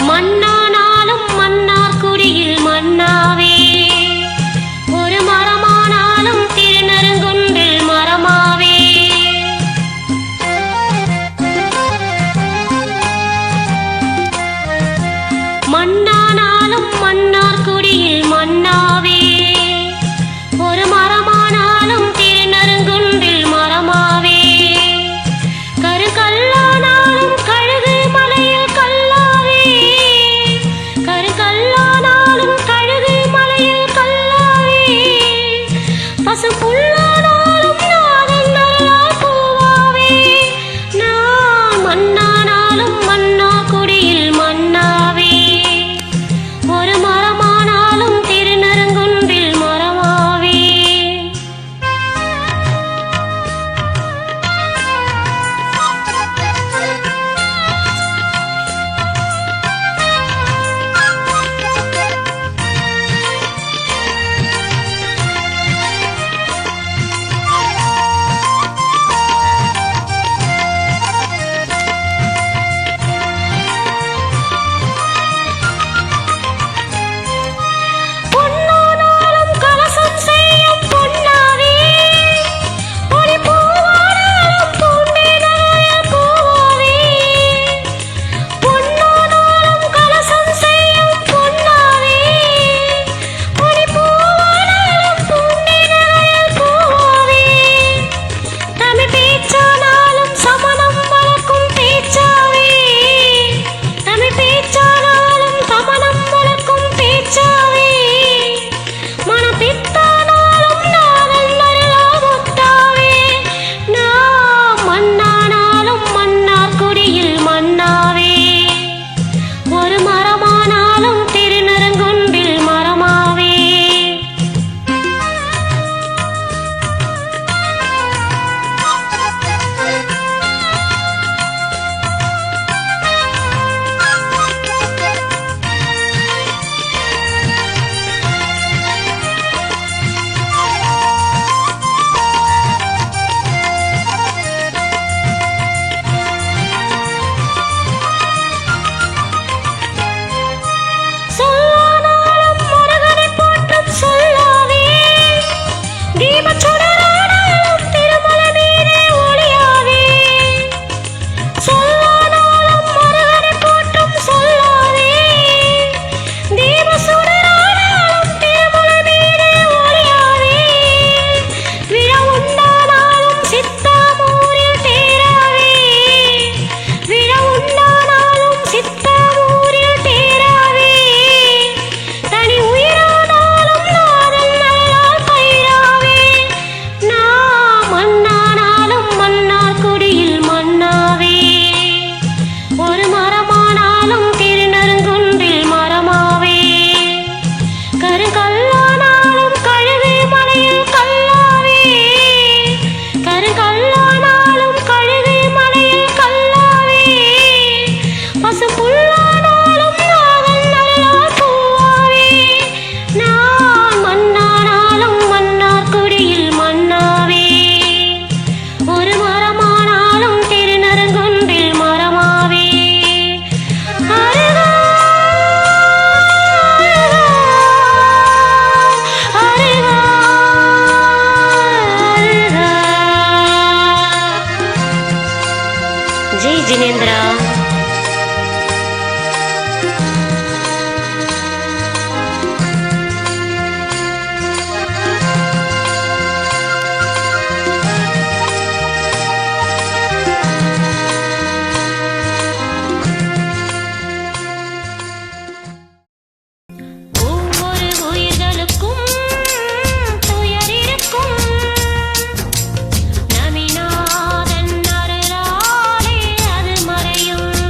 மண்ணானாலும் மன்னார் குடியில் மன்னாவே, ஒரு மரமானாலும் திருநறுங்குன்றில் மரமாவே. மண்ணானாலும் மன்னார் குடியில் மன்னாவே, ஒரு மரமானாலும் திருநறுங்குன்றில் மரமாவே. கருக்கல்லானாலும் கழுகு மலையில் கல்லாவே, கருக்கல்லானாலும் கழுகு மலையில் கல்லாவே. பசுப்புல்லானாலும் நாதன் அருளால் பூவாவே, நான் மண்ணானாலும் மன்னார் குடியில் மன்னாவே, ஒரு மரமானாலும் திருநறுங்குன்றில் மரமாவே. பொன்னானாலும் கலசம் செய்யும் பொன்னாவே, பொடி பூவானாலும் பூண்டே நிறைய பூவாவே. பொன்னானாலும் கலசம் செய்யும் பொன்னாவே, பொடி பூவானாலும் பூண்டே நிறைய பூவாவே. தமிழ் பேச்சானாலும் சமணம் வளர்க்கும் பேச்சாவே, தமிழ் பேச்சானாலும் சமணம் வளர்க்கும் பேச்சாவே. மனப்பித்தானாலும் நாதன் அருளால் முத்தாவே, நான் மண்ணானாலும் மன்னார் குடியில் மன்னாவே, ஒரு மரமானாலும் திருநறுங்குன்றில் மரமாவே. சொல்லானாலும் முருகனை போற்றும் சொல்லாவே, தீபச்சுடரானாலும் திருமலை மீதே ஒளியாவே. சொல்லானாலும் முருகனை போற்றும் சொல்லாவே, தீபச்சுடரானாலும் திருமலை மீதே ஒளியாவே. விழா உண்டானாலும் சித்தாமூரில் தேராவே, விழா உண்டானாலும் சித்தாமூரில் தேராவே. தனி உயிரானாலும் நாதன் அருளால் பயிராவே, நான் மண்ணானாலும் மன்னார் குடியில் மன்னாவே, ஒரு மரமானாலும் திருநறுங்குன்றில் மரமாவே. கருக்கல்லானாலும் கழுகு மலையில் கல்லாவே, கருக்கல்லானாலும் கழுகு மலையில் கல்லாவே. பசுப்புல்லானாலும் நாதன் அருளால் பூவாவே, நான் மண்ணானாலும் மன்னார் குடியில் மன்னாவே, ஒரு மரமானாலும் திருநறுங்குன்றில் மரமாவே. அருகா அருகா அருகா. ஜெய் ஜினேந்திரா. ஒவ்வொரு உயிர்களுக்கும் துயர் இருக்கும், நமிநாதன் அருளாலே அது மறையும்.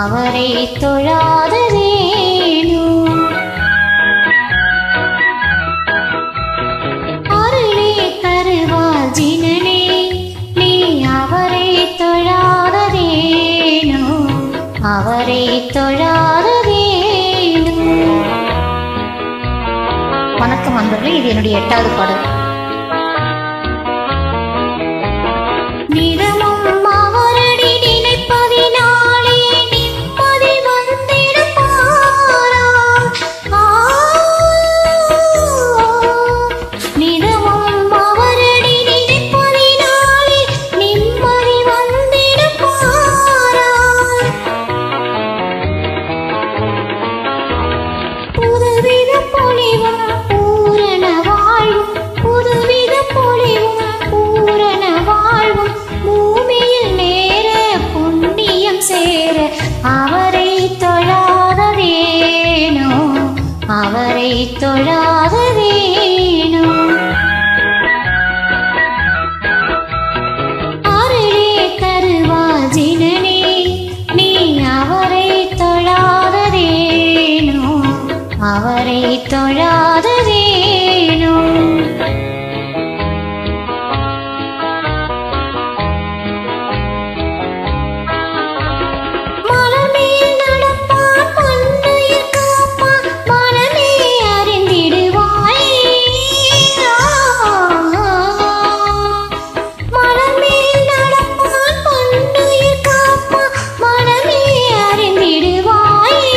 அவரை தொழாததேனோ அருளே தருவார் ஜினனே நீ அவரை தொழாததேனோ அவரை தொழாததேனோ. வணக்கம் நண்பர்களே, இது என்னுடைய 8வது பாடல். நிதமும் அவரடி நினைப்பதினாலே நிம்மதி வந்திடும் பாராய். நிதமும் அவரடி நினைப்பதினாலே நிம்மதி வந்திடும் பாராய். புதுவித பொலிவும் பூரண வாழ்வும் புதுவித பொலிவும் பூரண வாழ்வும் பூமியில் நேர புண்ணியம் சேர அவரை தொழாததேனோ அவரை தொழாததேனோ. அருளே தருவார் ஜினனே நீ அவரை தொழாததேனோ அவரை தொழாததேனோ. மலமேல் நடப்பான் மண்ணுயிர் காப்பான் மனமே அறிந்திடுவாய். மலமேல் நடப்பான் மண்ணுயிர் காப்பான் மனமே அறிந்திடுவாய்.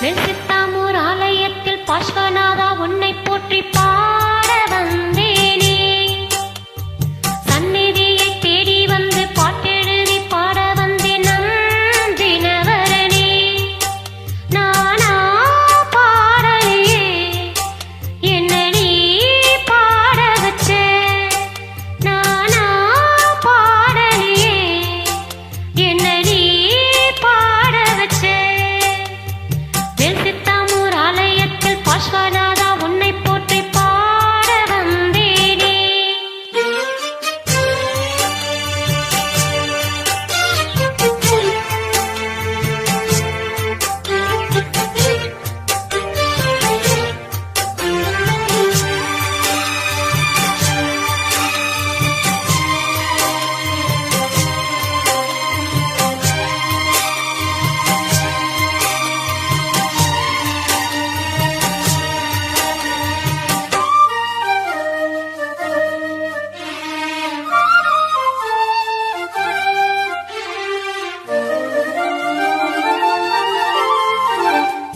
மெல்சித்தாமூர் ஆலயத்தில் பாஸ்வநாதா உன்னை போற்றி பாட வந்தேனே. சந்நிதியை தேடி வந்து பாட்டெழுதி பாட வந்தேன் நந்தினவரனே. நானா பாடலையே என்ன நீ பாட வச்ச. நானா பாடலையே என்ன நீ பாட வச்ச. மெல்சித்தாமூர் ஆலயத்தில் பாஸ்வநாதா உன்னை போற்றி பாட வந்தேனே.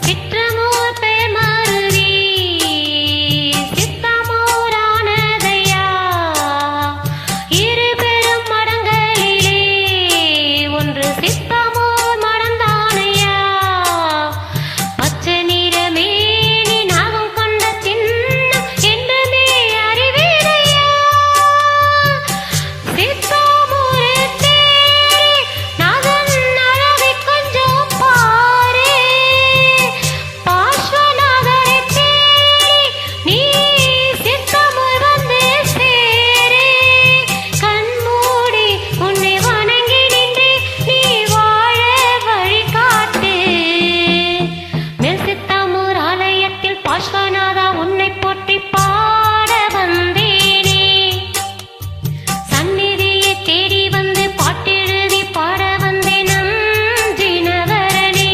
சிற்றமூர் பெயர் மருவி சித்தாமூர் ஆனதையா. இரு பெரும் மடங்களிலே ஒன்று சித்தாமூர் மடந்தானையா. பச்சை நிறமேனி நாகம் கொண்ட சின்னம் என்றுமே அறிவீரையா. சித்தாமூர் தேடி நாதன் அழகை கொஞ்சம் பாரே. பாஸ்வநாதரை தேடி நீ சித்தாமூர் வந்து சேரே. கண்மூடி உன்னை வணங்கி நின்றே நீ வாழ வழிகாட்டு. மெல்சித்தாமூர் ஆலயத்தில் பாஸ்வநாதா உன்னை போற்றி பாட வந்தேனே. சந்நிதியை தேடி வந்து பாட்டெழுதி பாட வந்தேன் நந்தினவரனே.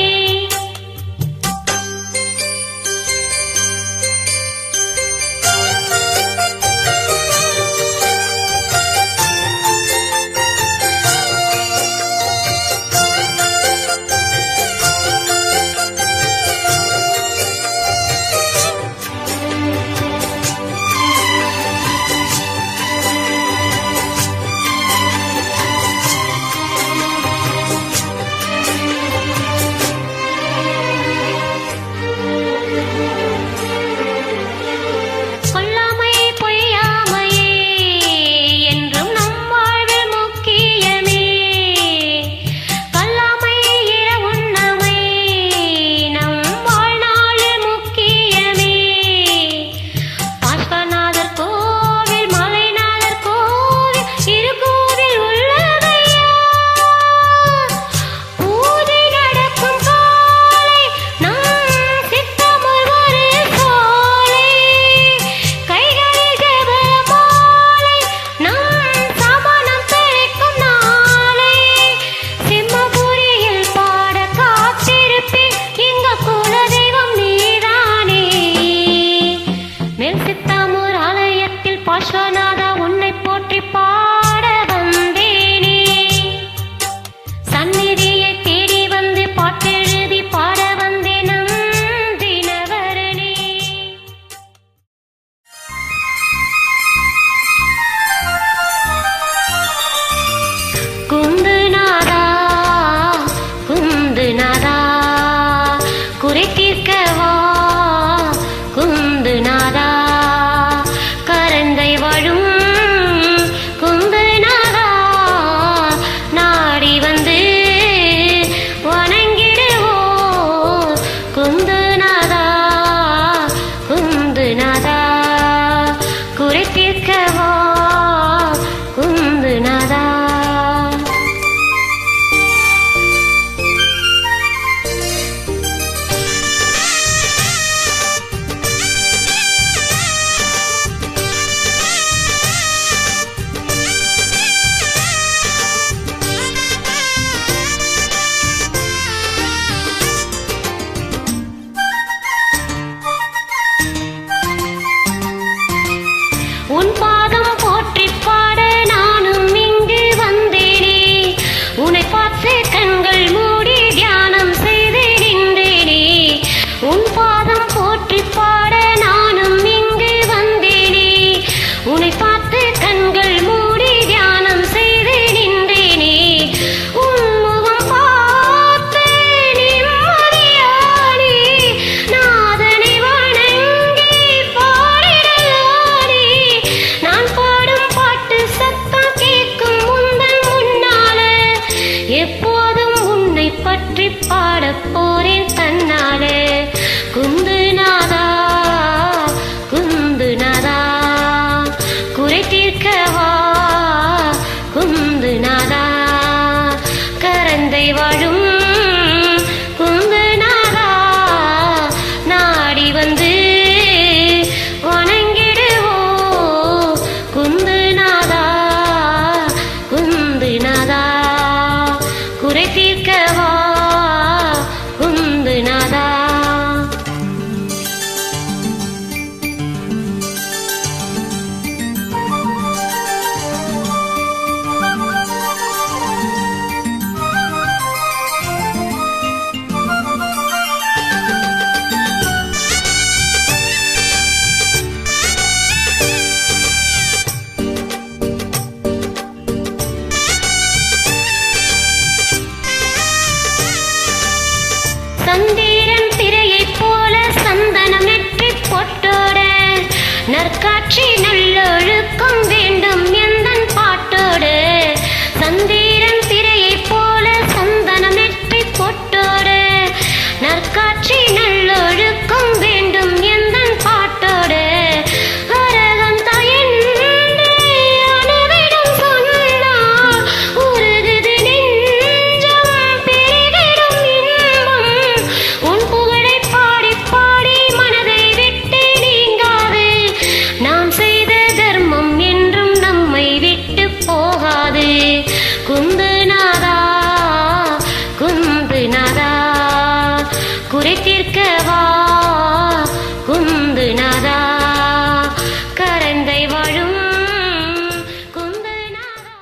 கொல்லாமை பொய்யாமையே என்றும் நம் வாழ்வில் முக்கியமே. கல்லாமை இர உண்ணமை நம் வாழ்நாளில் முக்கியமே. பாஸ்வநாதர் கோவில் மலைநாதர் கோவில் இரு கோவில் உள்ளதையா. பூஜை நடக்கும் காலை நம் சித்தாமூர் ஒரு சோலை. கைகளில் ஜெபமாலை நம் சமணம் தழைக்கும் நாளை. சிம்மபுரியில் பாட காத்திருப்பேன் எங்க குலதெய்வம் நீதானே. மெல்சித்தாமூர் ஆலயத்தில் பாஸ்வநாதா உன்னை போற்றி பாட வந்தேனே. சந்நிதியை தேடி வந்து பாட்டெழுதி பாட வந்தேன் நந்தினவரனே. குந்துநாதா குந்துநாதா குறை தீர்க்கவா. குந்துநாதா கரந்தை வாழும் குந்துநாதா நாடி வந்து வணங்கிடுவோம். குந்துநாதா குந்துநாதா குறை தீர்க்கவா. குந்துநாதா பாடவா குந்துநாதா கரந்தை வாழும் குந்துநாதா.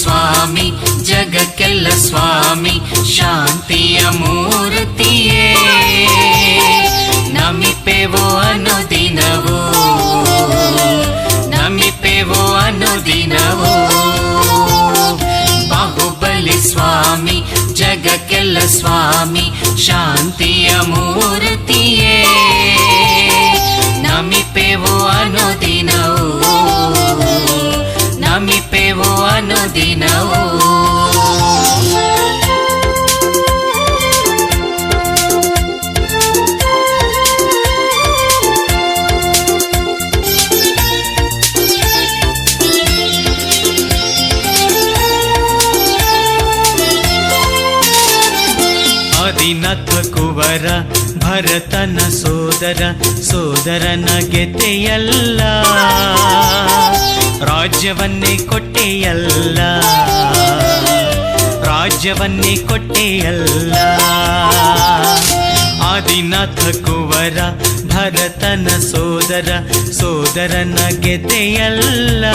ಸ್ವಾಮಿ ಜಗಕ್ಕೆಲ್ಲ ಸ್ವಾಮಿ ಶಾಂತಿಯ ಮೂರ್ತಿಯೇ ನಮಿಪೆವೋ ಅನುದಿನವೋ ನಮಿಪೆವೋ ಅನುದಿನವೋ ಬಾಹುಬಲಿ ಸ್ವಾಮಿ ಜಗಕ್ಕೆಲ್ಲ ಸ್ವಾಮಿ ಶಾಂತಿಯ ಮೂರ್ತಿಯೇ ನಮಿಪೆವೋ ಅನುದಿನವೋ ನಮಿಪೆವೋ ಅನುದಿನವೋ. ಆದಿನಾಥ ಕುವರ ಭರತನ ಸೋದರ ಸೋದರನ ಗೆತೆಯಲ್ಲ ರಾಜ್ಯವನ್ನೇ ಕೊಟ್ಟೆಯಲ್ಲ ರಾಜ್ಯವನ್ನೇ ಕೊಟ್ಟೆಯಲ್ಲ ಆದಿನಾಥ ಕುವರ ಭರತನ ಸೋದರ ಸೋದರನ ಗೆತೆಯಲ್ಲ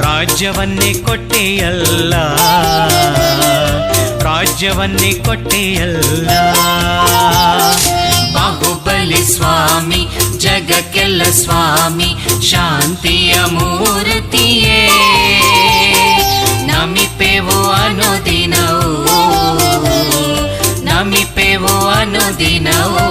ರಾಜ್ಯವನ್ನೇ ಕೊಟ್ಟೆಯಲ್ಲ ರಾಜ್ಯವನ್ನೇ ಕೊಟ್ಟೆಯಲ್ಲ ಬಾಹುಬಲಿ ಸ್ವಾಮಿ ಜಗಕ್ಕೆಲ್ಲ ಸ್ವಾಮಿ ಶಾಂತಿಯ ಮೂರ್ತಿಯೇ ನಮಿಪೆವೋ ಅನುದಿನವೋ ನಮಿಪೆವೋ ಅನುದಿನವೋ.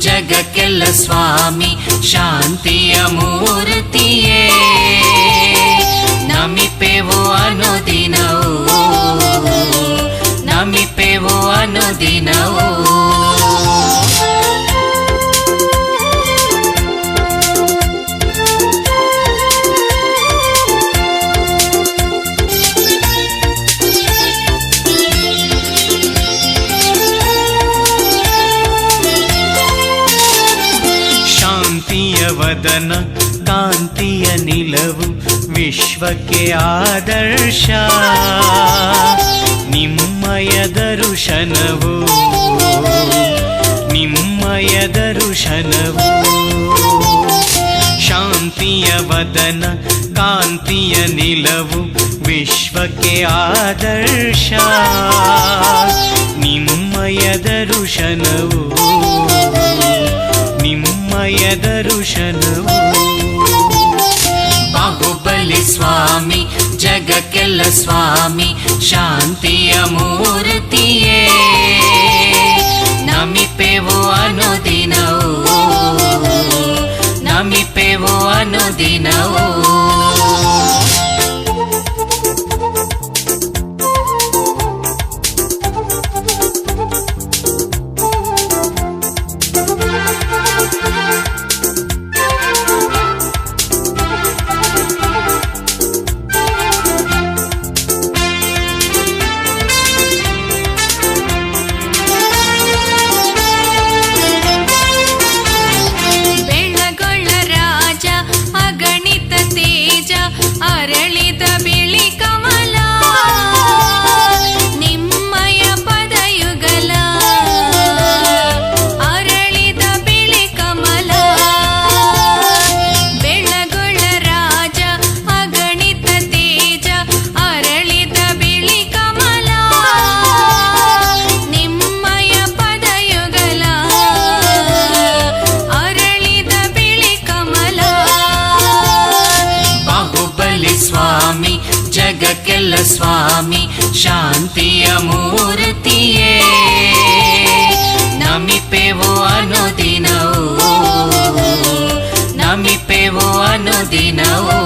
ಜಗಕ್ಕೆಲ್ಲ ಸ್ವಾಮಿ ಶಾಂತಿಯ ಮೂರ್ತಿಯೇ ನಮಿಪೆವೋ ಅನುದಿನವೋ ನಮಿಪೆವೋ ಅನುದಿನವೋ. ವದನ ಕಾಂತಿಯ ನಿಲವು ವಿಶ್ವಕ್ಕೆ ಆದರ್ಶ ನಿಮ್ಮಯ ದರ್ಶನವು ನಿಮ್ಮಯ ದರ್ಶನವು ಶಾಂತಿಯ ವದನ ಕಾಂತಿಯ ನಿಲವು ವಿಶ್ವಕ್ಕೆ ಆದರ್ಶ ನಿಮ್ಮಯ ದರ್ಶನವು ನಿಮ್ಮಯ ದರ್ಶನವು ಬಾಹುಬಲಿ ಸ್ವಾಮಿ ಜಗಕ್ಕೆಲ್ಲ ಸ್ವಾಮಿ ಶಾಂತಿಯ ಮೂರ್ತಿಯೇ ನಮಿಪೆವೋ ಅನುದಿನವೋ ನಮಿಪೆವೋ ಅನುದಿನವೋ. ಸ್ವಾಮಿ ಶಾಂತಿಯ ಮೂರ್ತಿಯೇ ನಮಿಪೆವು ಅನುದಿನವೂ ನಮಿಪೆವು ಅನುದಿನವೂ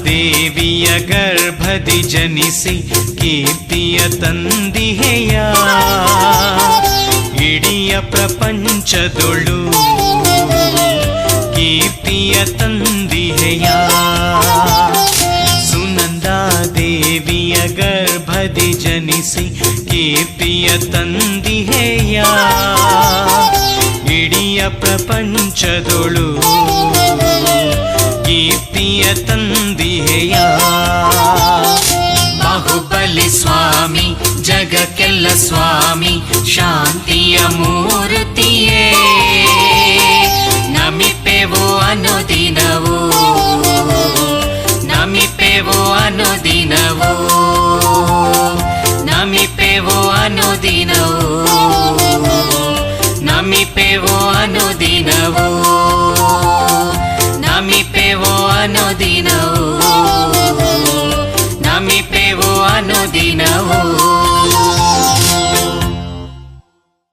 ದೇವಿಯ ಗರ್ಭದಿ ಜನಿಸಿ ಕೀರ್ತಿಯ ತಂದಿಹೆಯ ಇಡಿಯ ಪ್ರಪಂಚದೊಳು ಕೀರ್ತಿಯ ತಂದಿಹೆಯ ಸುನಂದಾ ದೇವಿಯ ಗರ್ಭದಿ ಜನಿಸಿ ಕೀರ್ತಿಯ ತಂದಿಹೆಯ ಇಡಿಯ ಪ್ರಪಂಚದೊಳು ಕೀರ್ತಿಯ ತಂದಿಹೆಯ ಬಾಹುಬಲಿ ಸ್ವಾಮಿ ಜಗಕ್ಕೆಲ್ಲ ಸ್ವಾಮಿ ಶಾಂತಿಯ ಮೂರ್ತಿಯೇ ನಮಿಪೆವು ಅನುದಿನವೂ ನಮಿಪೆವು ಅನುದಿನವೂ ನಮಿಪೆವು ಅನುದಿನವೂ ನಮಿಪೆವು ಅನುದಿನವೂ ನಮಿಪೆವು ಅನುದಿನವೂ ನಮಿಪೆವು ಅನುದಿನವೂ